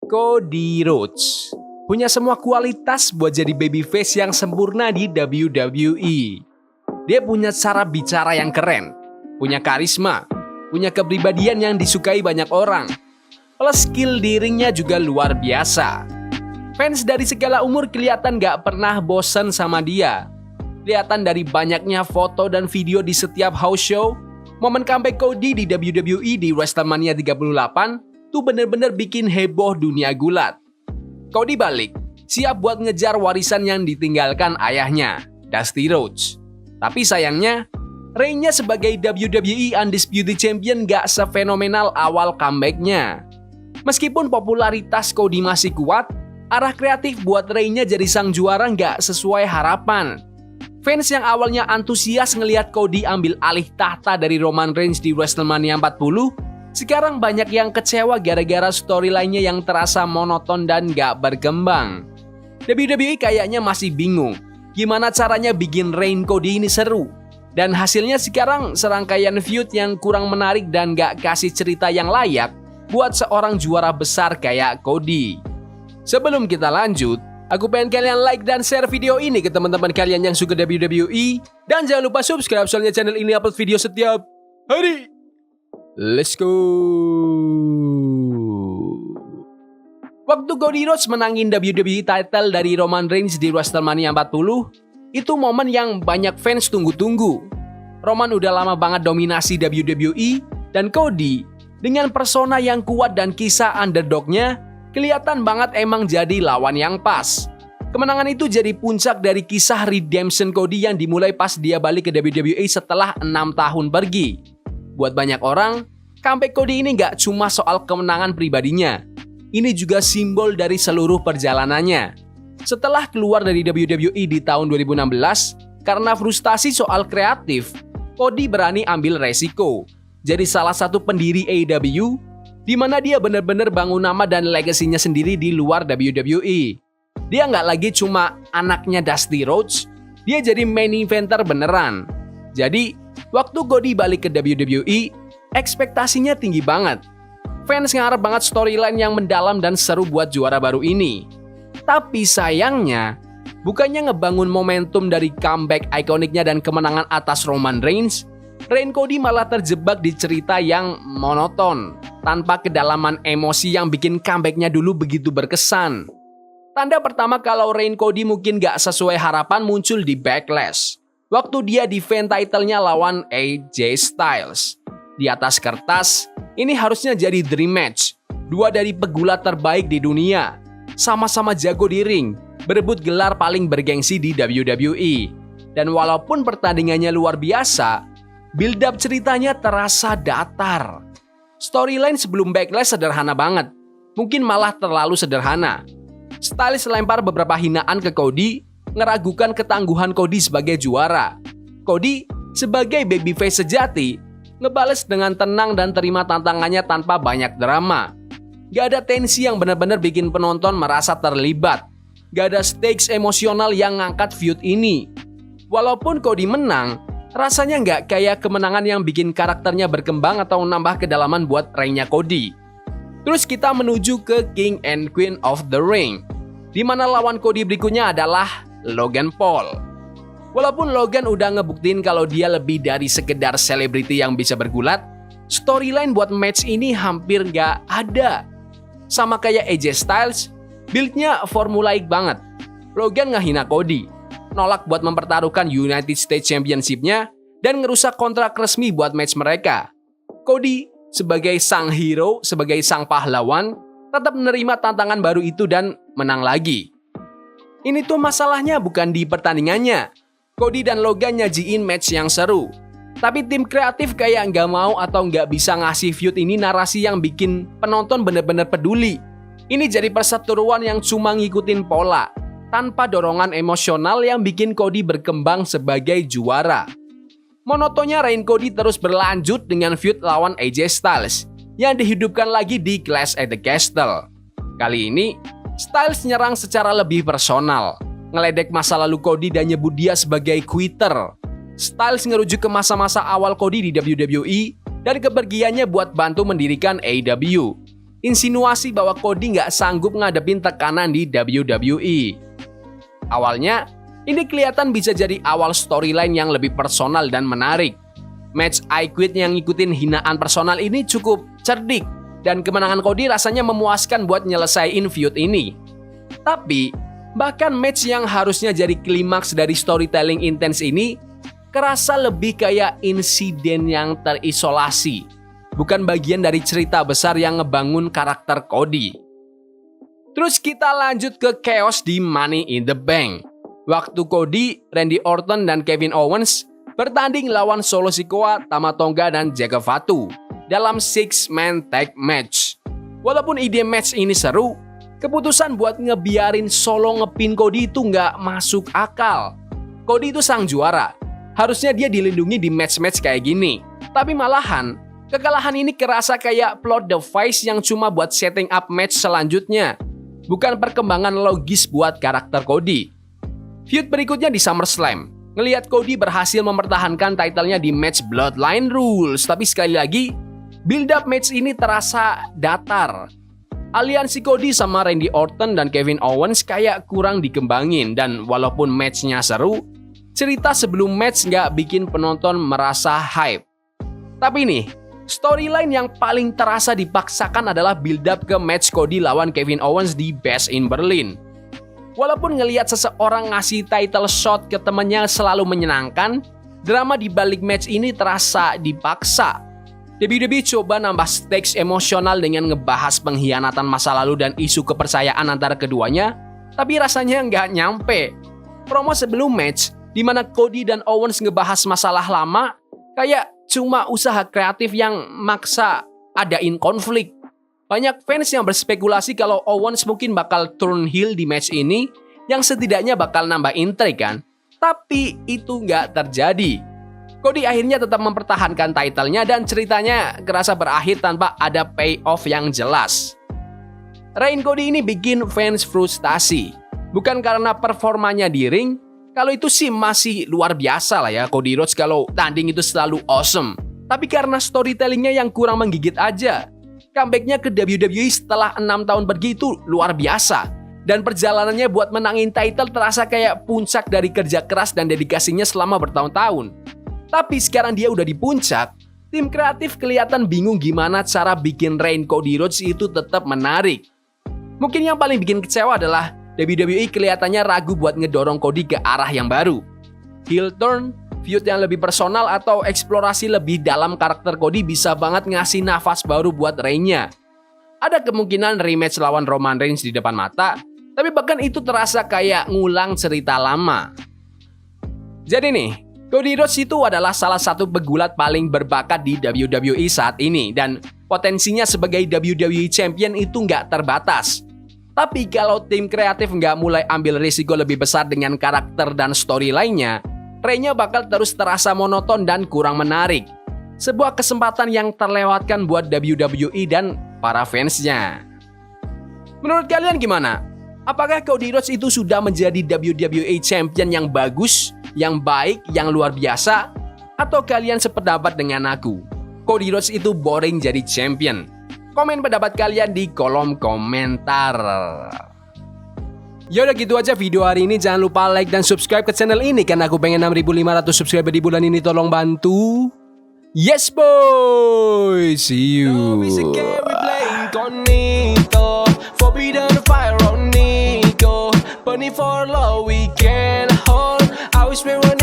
Cody Rhodes punya semua kualitas buat jadi babyface yang sempurna di WWE. Dia punya cara bicara yang keren, punya karisma, punya kepribadian yang disukai banyak orang. Plus skill di ringnya juga luar biasa. Fans dari segala umur kelihatan gak pernah bosan sama dia. Kelihatan dari banyaknya foto dan video di setiap house show, momen comeback Cody di WWE di WrestleMania 38 tuh bener-bener bikin heboh dunia gulat. Cody balik, siap buat ngejar warisan yang ditinggalkan ayahnya, Dusty Rhodes. Tapi sayangnya, reign-nya sebagai WWE Undisputed Champion gak sefenomenal awal comeback-nya. Meskipun popularitas Cody masih kuat, arah kreatif buat reign-nya jadi sang juara gak sesuai harapan. Fans yang awalnya antusias ngelihat Cody ambil alih tahta dari Roman Reigns di WrestleMania 40, sekarang banyak yang kecewa gara-gara storyline-nya yang terasa monoton dan gak berkembang. WWE kayaknya masih bingung gimana caranya bikin reign Cody ini seru. Dan hasilnya sekarang serangkaian feud yang kurang menarik dan gak kasih cerita yang layak buat seorang juara besar kayak Cody. Sebelum kita lanjut, aku pengen kalian like dan share video ini ke teman-teman kalian yang suka WWE. Dan jangan lupa subscribe soalnya channel ini upload video setiap hari. Let's go. Waktu Cody Rhodes menangin WWE title dari Roman Reigns di WrestleMania 40, itu momen yang banyak fans tunggu-tunggu. Roman udah lama banget dominasi WWE, dan Cody dengan persona yang kuat dan kisah underdognya, kelihatan banget emang jadi lawan yang pas. Kemenangan itu jadi puncak dari kisah redemption Cody yang dimulai pas dia balik ke WWE setelah 6 tahun pergi. Buat banyak orang, comeback Cody ini gak cuma soal kemenangan pribadinya. Ini juga simbol dari seluruh perjalanannya. Setelah keluar dari WWE di tahun 2016, karena frustasi soal kreatif, Cody berani ambil resiko. Jadi salah satu pendiri AEW, di mana dia benar-benar bangun nama dan legasinya sendiri di luar WWE. Dia nggak lagi cuma anaknya Dusty Rhodes, dia jadi main eventer beneran. Jadi, waktu Cody balik ke WWE, ekspektasinya tinggi banget. Fans ngarep banget storyline yang mendalam dan seru buat juara baru ini. Tapi sayangnya, bukannya ngebangun momentum dari comeback ikoniknya dan kemenangan atas Roman Reigns, reign Cody malah terjebak di cerita yang monoton, tanpa kedalaman emosi yang bikin comebacknya dulu begitu berkesan. Tanda pertama kalau reign Cody mungkin gak sesuai harapan muncul di Backlash, waktu dia defend title-nya lawan AJ Styles. Di atas kertas, ini harusnya jadi dream match. Dua dari pegulat terbaik di dunia, sama-sama jago di ring, berebut gelar paling bergengsi di WWE. Dan walaupun pertandingannya luar biasa, build-up ceritanya terasa datar. Storyline sebelum Backlash sederhana banget, mungkin malah terlalu sederhana. Styles lempar beberapa hinaan ke Cody, ngeragukan ketangguhan Cody sebagai juara. Cody, sebagai babyface sejati, ngebales dengan tenang dan terima tantangannya tanpa banyak drama. Gak ada tensi yang benar-benar bikin penonton merasa terlibat. Gak ada stakes emosional yang ngangkat feud ini. Walaupun Cody menang, rasanya gak kayak kemenangan yang bikin karakternya berkembang atau nambah kedalaman buat reign-nya Cody. Terus kita menuju ke King and Queen of the Ring, di mana lawan Cody berikutnya adalah Logan Paul. Walaupun Logan udah ngebuktiin kalau dia lebih dari sekedar selebriti yang bisa bergulat, storyline buat match ini hampir gak ada. Sama kayak AJ Styles, build-nya formulaik banget. Logan ngehina Cody, nolak buat mempertaruhkan United States Championship-nya, dan ngerusak kontrak resmi buat match mereka. Cody, sebagai sang hero, sebagai sang pahlawan, tetap menerima tantangan baru itu dan menang lagi. Ini tuh masalahnya bukan di pertandingannya. Cody dan Logan nyajiin match yang seru, tapi tim kreatif kayak nggak mau atau nggak bisa ngasih feud ini narasi yang bikin penonton bener-bener peduli. Ini jadi perseteruan yang cuma ngikutin pola, tanpa dorongan emosional yang bikin Cody berkembang sebagai juara. Monotonnya reign Cody terus berlanjut dengan feud lawan AJ Styles, yang dihidupkan lagi di Clash at the Castle. Kali ini, Styles nyerang secara lebih personal, ngeledek masa lalu Cody dan nyebut dia sebagai quitter. Styles ngerujuk ke masa-masa awal Cody di WWE dan kepergiannya buat bantu mendirikan AEW. insinuasi bahwa Cody nggak sanggup ngadepin tekanan di WWE. Awalnya, ini kelihatan bisa jadi awal storyline yang lebih personal dan menarik. Match I Quit yang ngikutin hinaan personal ini cukup cerdik, dan kemenangan Cody rasanya memuaskan buat nyelesain feud ini. Tapi, bahkan match yang harusnya jadi klimaks dari storytelling intens ini kerasa lebih kayak insiden yang terisolasi, bukan bagian dari cerita besar yang ngebangun karakter Cody. Terus kita lanjut ke chaos di Money in the Bank. Waktu Cody, Randy Orton, dan Kevin Owens bertanding lawan Solo Sikoa, Tama Tonga, dan Jaga Fatu dalam 6-man tag match. Walaupun ide match ini seru, keputusan buat ngebiarin Solo ngepin Cody itu nggak masuk akal. Cody itu sang juara, harusnya dia dilindungi di match-match kayak gini. Tapi malahan, kekalahan ini kerasa kayak plot device yang cuma buat setting up match selanjutnya, bukan perkembangan logis buat karakter Cody. Feud berikutnya di SummerSlam, ngelihat Cody berhasil mempertahankan title-nya di match Bloodline Rules, tapi sekali lagi, build up match ini terasa datar. Aliansi Cody sama Randy Orton dan Kevin Owens kayak kurang dikembangin, dan walaupun matchnya seru, cerita sebelum match nggak bikin penonton merasa hype. Tapi nih, storyline yang paling terasa dipaksakan adalah build up ke match Cody lawan Kevin Owens di Bash in Berlin. Walaupun ngelihat seseorang ngasih title shot ke temannya selalu menyenangkan, drama di balik match ini terasa dipaksa. WWE coba nambah stakes emosional dengan ngebahas pengkhianatan masa lalu dan isu kepercayaan antara keduanya, tapi rasanya nggak nyampe. Promo sebelum match, di mana Cody dan Owens ngebahas masalah lama, kayak cuma usaha kreatif yang maksa adain konflik. Banyak fans yang berspekulasi kalau Owens mungkin bakal turn heel di match ini, yang setidaknya bakal nambah intrik kan. Tapi itu nggak terjadi. Cody akhirnya tetap mempertahankan title-nya dan ceritanya kerasa berakhir tanpa ada payoff yang jelas. Reign Cody ini bikin fans frustasi. Bukan karena performanya di ring, kalau itu sih masih luar biasa lah ya, Cody Rhodes kalau tanding itu selalu awesome. Tapi karena storytellingnya yang kurang menggigit aja. Comeback-nya ke WWE setelah 6 tahun pergi itu luar biasa. Dan perjalanannya buat menangin title terasa kayak puncak dari kerja keras dan dedikasinya selama bertahun-tahun. Tapi sekarang dia udah di puncak, tim kreatif kelihatan bingung gimana cara bikin reign Cody Rhodes itu tetap menarik. Mungkin yang paling bikin kecewa adalah WWE kelihatannya ragu buat ngedorong Cody ke arah yang baru. Heel turn, feud yang lebih personal, atau eksplorasi lebih dalam karakter Cody bisa banget ngasih nafas baru buat reign-nya. Ada kemungkinan rematch lawan Roman Reigns di depan mata, tapi bahkan itu terasa kayak ngulang cerita lama. Jadi nih, Cody Rhodes itu adalah salah satu pegulat paling berbakat di WWE saat ini, dan potensinya sebagai WWE Champion itu nggak terbatas. Tapi kalau tim kreatif nggak mulai ambil risiko lebih besar dengan karakter dan story lainnya, reign-nya bakal terus terasa monoton dan kurang menarik. Sebuah kesempatan yang terlewatkan buat WWE dan para fansnya. Menurut kalian gimana? Apakah Cody Rhodes itu sudah menjadi WWE Champion yang bagus, yang baik, yang luar biasa? Atau kalian sependapat dengan aku? Cody Rhodes itu boring jadi champion. Komen pendapat kalian di kolom komentar. Ya udah gitu aja video hari ini. Jangan lupa like dan subscribe ke channel ini karena aku pengen 6.500 subscriber di bulan ini. Tolong bantu. Yes boy. See you. Forbidden fire on Nico, burning for love we can hold. I wish we were